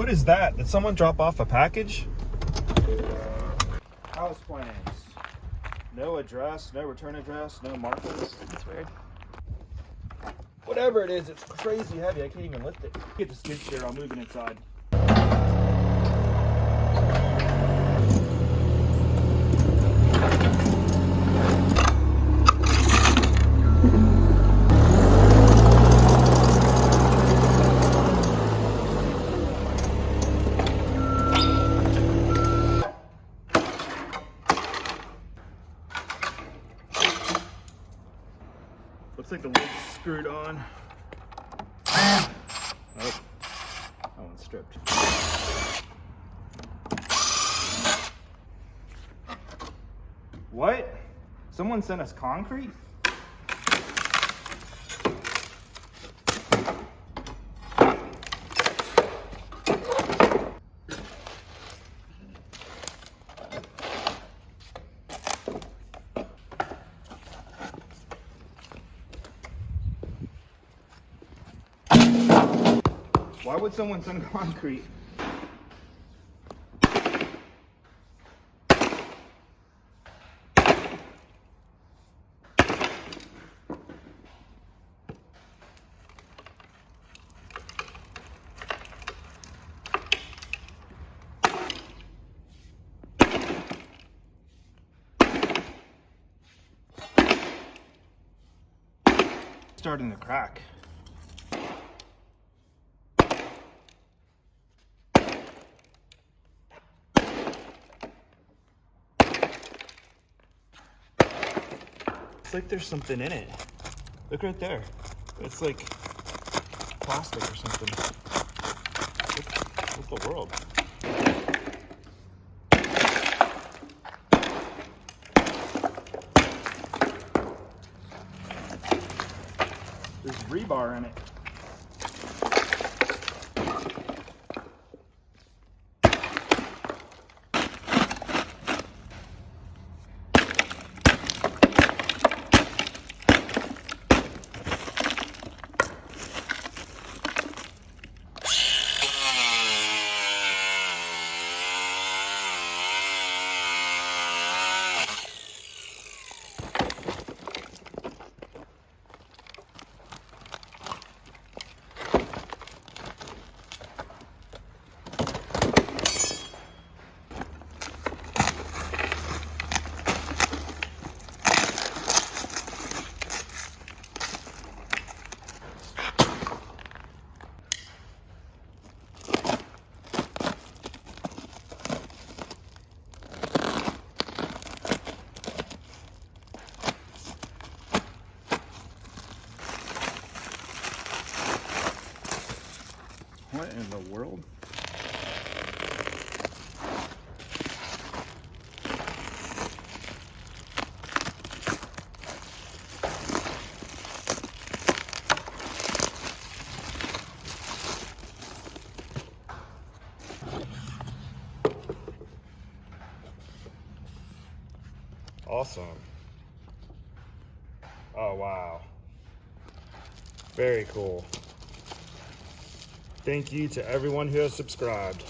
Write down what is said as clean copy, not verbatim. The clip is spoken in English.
What is that? Did someone drop off a package? House plans. No address, no return address, no markers. That's weird. Whatever it is, it's crazy heavy. I can't even lift it. Get the skid steer, I'll move it inside. Looks like the lid's screwed on. Oh, that one's stripped. What? Someone sent us concrete? Why would someone send concrete? Starting to crack. It's like there's something in it. Look right there. It's like plastic or something. What the world? There's rebar in it. What in the world? Awesome. Oh, wow. Very cool. Thank you to everyone who has subscribed.